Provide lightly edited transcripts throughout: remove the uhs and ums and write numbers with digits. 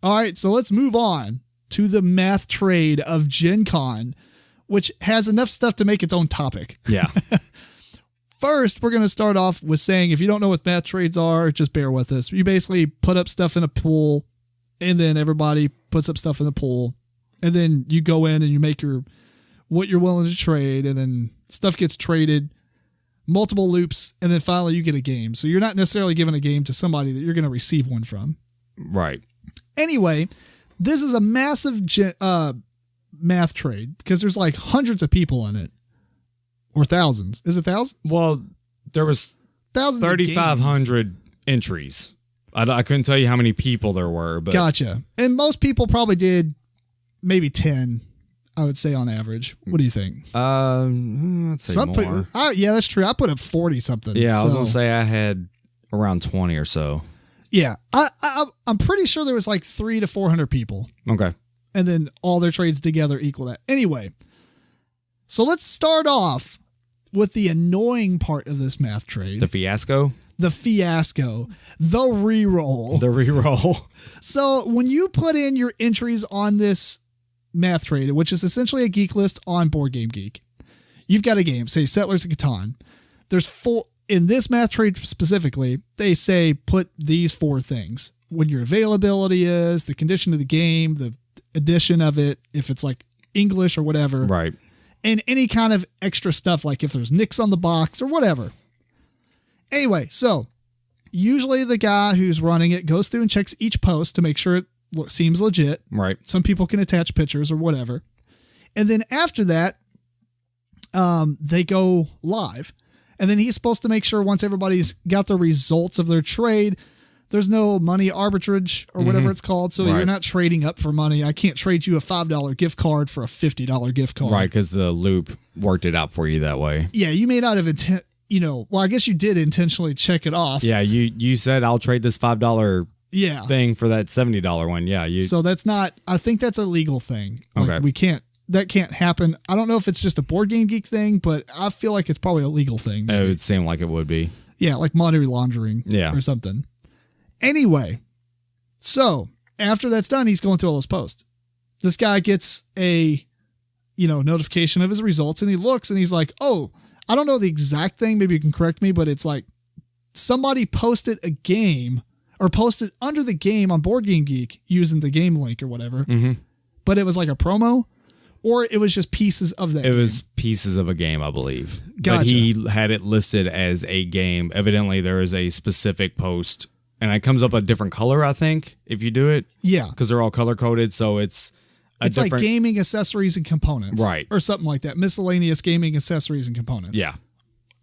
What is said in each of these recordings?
All right, so let's move on to the math trade of Gen Con, which has enough stuff to make its own topic. Yeah. First, we're going to start off with saying, if you don't know what math trades are, just bear with us. You basically put up stuff in a pool, and then everybody puts up stuff in the pool, and then you go in and you make what you're willing to trade, and then stuff gets traded, multiple loops, and then finally you get a game. So you're not necessarily giving a game to somebody that you're going to receive one from. Right. Anyway, this is a massive math trade because there's like hundreds of people in it. Or thousands. Is it thousands? Well, there was thousands 3,500 entries. I couldn't tell you how many people there were. But Gotcha. And most people probably did maybe 10, I would say, on average. What do you think? Let's say more. Yeah, that's true. I put up 40 something. Yeah, I was going to say I had around 20 or so. Yeah. I'm pretty sure there was like 300 to 400 people. Okay. And then all their trades together equal that. Anyway, so let's start off with the annoying part of this math trade. The fiasco? The fiasco. The reroll. The reroll. So when you put in your entries on this math trade, which is essentially a geek list on Board Game Geek, you've got a game, say Settlers of Catan. There's 4, in this math trade specifically, they say put these 4 things. When your availability is, the condition of the game, the edition of it, if it's like English or whatever. Right. And any kind of extra stuff, like if there's nicks on the box or whatever. Anyway, so usually the guy who's running it goes through and checks each post to make sure it seems legit. Right. Some people can attach pictures or whatever. And then after that, they go live. And then he's supposed to make sure once everybody's got the results of their trade, there's no money arbitrage or whatever it's called. So you're not trading up for money. I can't trade you a $5 gift card for a $50 gift card. Right, because the loop worked it out for you that way. Yeah, you may not have well, I guess you did intentionally check it off. Yeah, you said I'll trade this $5 thing for that $70 one. Yeah. So that's not, I think that's a legal thing. Like Okay. That can't happen. I don't know if it's just a Board Game Geek thing, but I feel like it's probably a legal thing. It would seem like it would be. Yeah, like money laundering or something. Anyway, so after that's done, he's going through all those posts. This guy gets a, notification of his results, and he looks and he's like, oh, I don't know the exact thing. Maybe you can correct me, but it's like somebody posted a game or posted under the game on Board Game Geek using the game link or whatever. Mm-hmm. But it was like a promo, or it was just pieces of that game. It was pieces of a game, I believe. Gotcha. But he had it listed as a game. Evidently, there is a specific post. And it comes up a different color, I think, if you do it. Yeah. Because they're all color-coded, so it's like gaming accessories and components. Right. Or something like that. Miscellaneous gaming accessories and components. Yeah.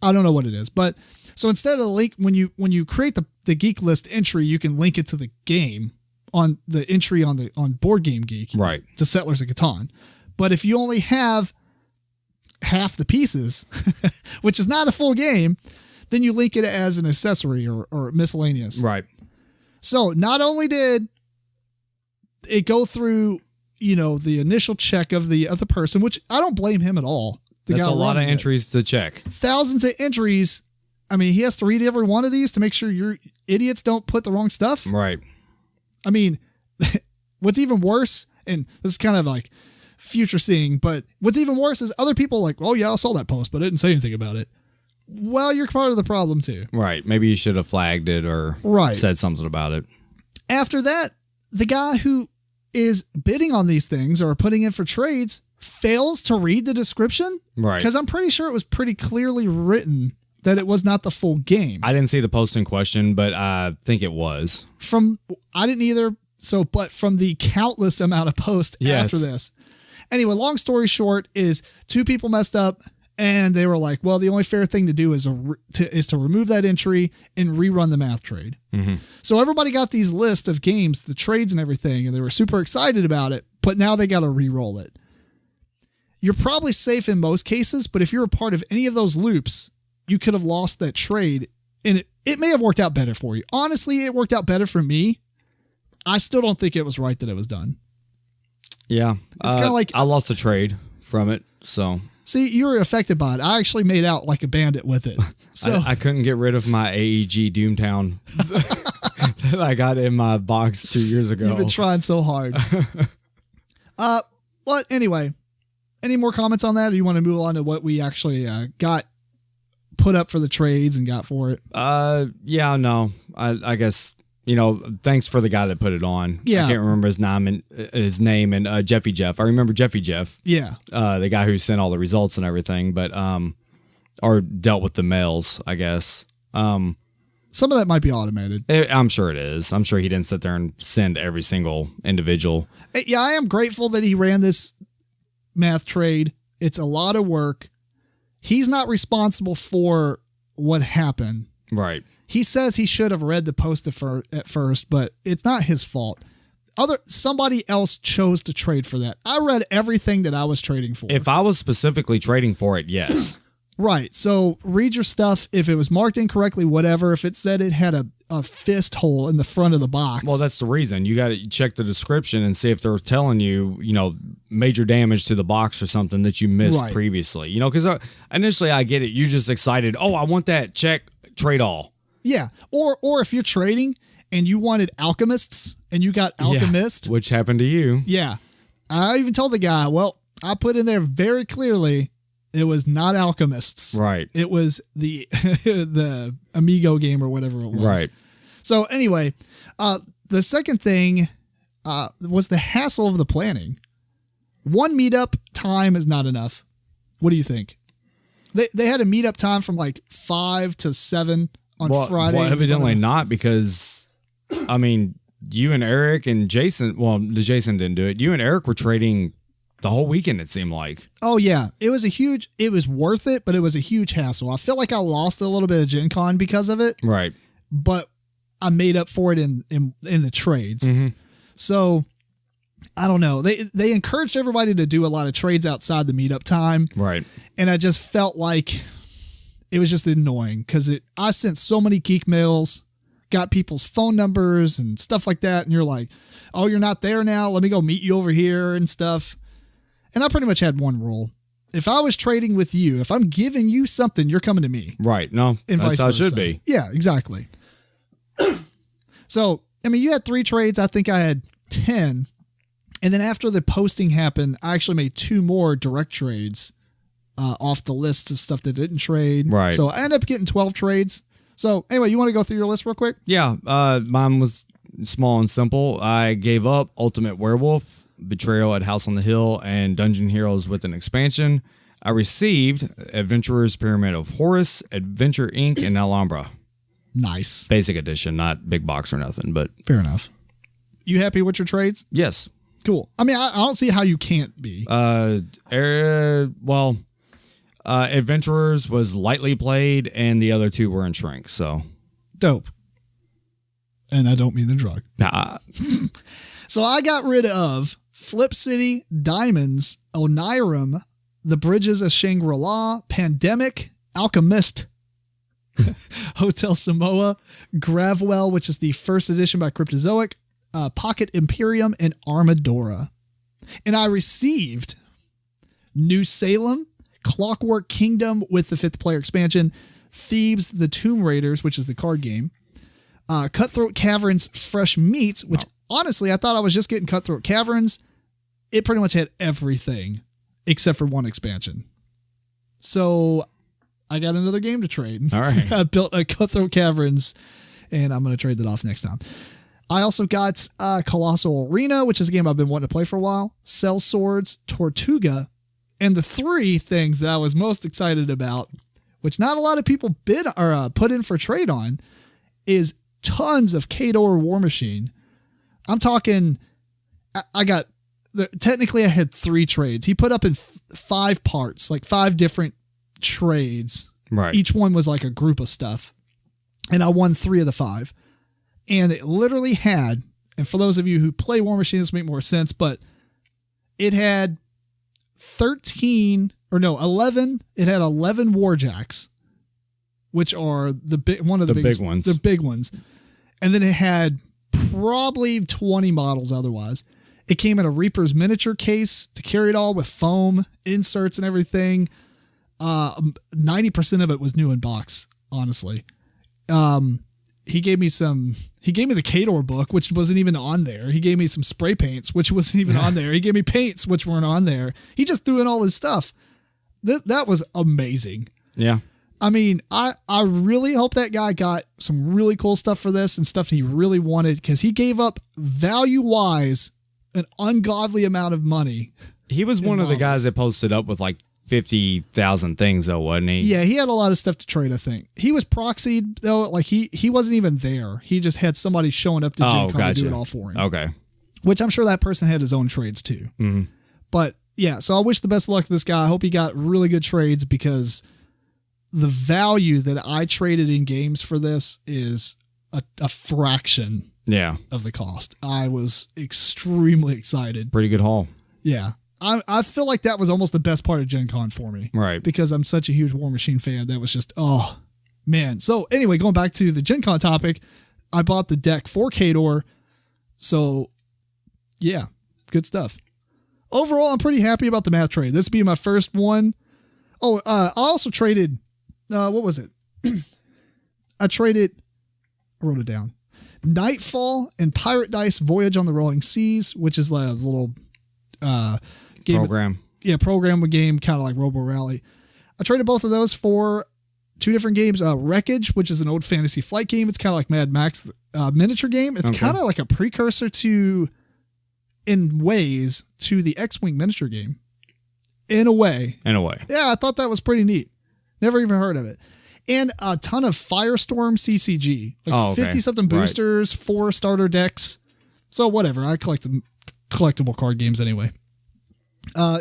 I don't know what it is. But so instead of the link, when you create the Geek List entry, you can link it to the game on the entry on Board Game Geek. Right. To Settlers of Catan. But if you only have half the pieces, which is not a full game, then you link it as an accessory or miscellaneous. Right. So not only did it go through, the initial check of the other person, which I don't blame him at all. That's a lot of entries to check. Thousands of entries. I mean, he has to read every one of these to make sure your idiots don't put the wrong stuff. Right. I mean, what's even worse, and this is kind of like future seeing, but what's even worse is other people like, oh yeah, I saw that post, but I didn't say anything about it. Well, you're part of the problem too. Right. Maybe you should have flagged it or said something about it. After that, the guy who is bidding on these things or putting in for trades fails to read the description. Right. Because I'm pretty sure it was pretty clearly written that it was not the full game. I didn't see the post in question, but I think it was. I didn't either. So, but from the countless amount of posts after this. Anyway, long story short is 2 people messed up. And they were like, well, the only fair thing to do is to remove that entry and rerun the math trade. Mm-hmm. So everybody got these lists of games, the trades and everything, and they were super excited about it, but now they got to re-roll it. You're probably safe in most cases, but if you're a part of any of those loops, you could have lost that trade, and it may have worked out better for you. Honestly, it worked out better for me. I still don't think it was right that it was done. Yeah. It's kind of like... I lost a trade from it, so... See, you were affected by it. I actually made out like a bandit with it. So I couldn't get rid of my AEG Doomtown that I got in my box 2 years ago. You've been trying so hard. But anyway, any more comments on that? Or do you want to move on to what we actually got put up for the trades and got for it? Yeah, no. I guess, thanks for the guy that put it on. Yeah. I can't remember his name and Jeffy Jeff. I remember Jeffy Jeff. Yeah. The guy who sent all the results and everything, but or dealt with the mails, I guess. Some of that might be automated. I'm sure it is. I'm sure he didn't sit there and send every single individual. Yeah, I am grateful that he ran this math trade. It's a lot of work. He's not responsible for what happened. Right. He says he should have read the post at first, but it's not his fault. Somebody else chose to trade for that. I read everything that I was trading for. If I was specifically trading for it, yes. Right. So read your stuff. If it was marked incorrectly, whatever. If it said it had a fist hole in the front of the box. Well, that's the reason. You got to check the description and see if they're telling you, major damage to the box or something that you missed previously. Because initially I get it. You're just excited. Oh, I want that. Check, trade all. Yeah. Or if you're trading and you wanted alchemists and you got alchemist. Yeah, which happened to you. Yeah. I even told the guy, well, I put in there very clearly it was not alchemists. Right. It was the the Amigo game or whatever it was. Right. So anyway, the second thing was the hassle of the planning. One meetup time is not enough. What do you think? They had a meetup time from like 5 to 7 on Friday. Well, evidently not, because you and Eric and Jason. Well, Jason didn't do it. You and Eric were trading the whole weekend, it seemed like. Oh, yeah. It was worth it, but it was a huge hassle. I feel like I lost a little bit of Gen Con because of it. Right. But I made up for it in the trades. Mm-hmm. So, I don't know. They encouraged everybody to do a lot of trades outside the meetup time. Right. And I just felt like it was just annoying because I sent so many geek mails, got people's phone numbers and stuff like that. And you're like, oh, you're not there now. Let me go meet you over here and stuff. And I pretty much had one rule. If I was trading with you, if I'm giving you something, you're coming to me. Right. No, and that's how it should be. Yeah, exactly. So, you had 3 trades. I think I had 10. And then after the posting happened, I actually made 2 more direct trades off the list of stuff that didn't trade. Right. So I ended up getting 12 trades. So anyway, you want to go through your list real quick? Yeah. Mine was small and simple. I gave up Ultimate Werewolf, Betrayal at House on the Hill, and Dungeon Heroes with an expansion. I received Adventurer's Pyramid of Horus, Adventure Inc., and Alhambra. Nice. Basic edition, not big box or nothing, but fair enough. You happy with your trades? Yes. Cool. I don't see how you can't be. Adventurers was lightly played, and the other 2 were in shrink, so. Dope. And I don't mean the drug. Nah. So I got rid of Flip City, Diamonds, Onirim, The Bridges of Shangri-La, Pandemic, Alchemist, Hotel Samoa, Gravwell, which is the first edition by Cryptozoic, Pocket Imperium, and Armadora. And I received New Salem, Clockwork Kingdom with the 5th player expansion, Thebes, the Tomb Raiders, which is the card game, Cutthroat Caverns, Fresh Meat, which honestly, I thought I was just getting Cutthroat Caverns. It pretty much had everything except for 1 expansion. So I got another game to trade. All right. I built a Cutthroat Caverns, and I'm going to trade that off next time. I also got Colossal Arena, which is a game I've been wanting to play for a while, Cell Swords, Tortuga, and the 3 things that I was most excited about, which not a lot of people bid or put in for trade on, is tons of Khador War Machine. I'm talking, technically I had 3 trades. He put up in 5 parts, like 5 different trades. Right. Each one was like a group of stuff. And I won 3 of the 5. And it literally had, and for those of you who play War Machine, this make more sense, but it had 11, it had 11 Warjacks, which are the big ones. The big ones. And then it had probably 20 models otherwise. It came in a Reaper's miniature case to carry it all with foam, inserts and everything. 90% of it was new in box, honestly. he gave me the Kador book, which wasn't even on there. He gave me some spray paints, which wasn't even on there. He gave me paints, which weren't on there. He just threw in all his stuff. That was amazing. Yeah. I mean, I really hope that guy got some really cool stuff for this and stuff he really wanted, because he gave up value-wise an ungodly amount of money. He was one of the guys that posted up with like 50,000 things, though, wasn't he? Yeah, he had a lot of stuff to trade, I think. He was proxied, though. Like, he wasn't even there. He just had somebody showing up to Gen Con to do it all for him. Okay. Which I'm sure that person had his own trades, too. Mm-hmm. But, yeah, so I wish the best of luck to this guy. I hope he got really good trades, because the value that I traded in games for this is a fraction of the cost. I was extremely excited. Pretty good haul. Yeah. I feel like that was almost the best part of Gen Con for me. Right. Because I'm such a huge War Machine fan. That was just, oh, man. So anyway, going back to the Gen Con topic, I bought the deck for Kador. So, yeah, good stuff. Overall, I'm pretty happy about the math trade. This will be my first one. Oh, I also traded, what was it? I wrote it down. Nightfall and Pirate Dice Voyage on the Rolling Seas, which is like a little game program. Program game, kind of like Robo Rally. I traded both of those for two different games. Wreckage, which is an old fantasy flight game. It's kind of like Mad Max miniature game. It's kind of like a precursor to, in ways, to the X-Wing miniature game. In a way. Yeah, I thought that was pretty neat. Never even heard of it. And a ton of Firestorm CCG. Like 50-something boosters, 4 starter decks. So whatever. I collect collectible card games anyway.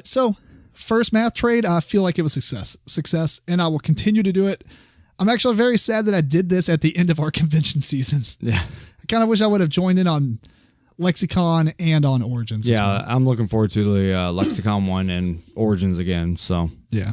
So first math trade, I feel like it was success, and I will continue to do it. I'm actually very sad that I did this at the end of our convention season. Yeah. I kind of wish I would have joined in on Lexicon and on Origins. Yeah, I'm looking forward to the Lexicon one and Origins again. So yeah.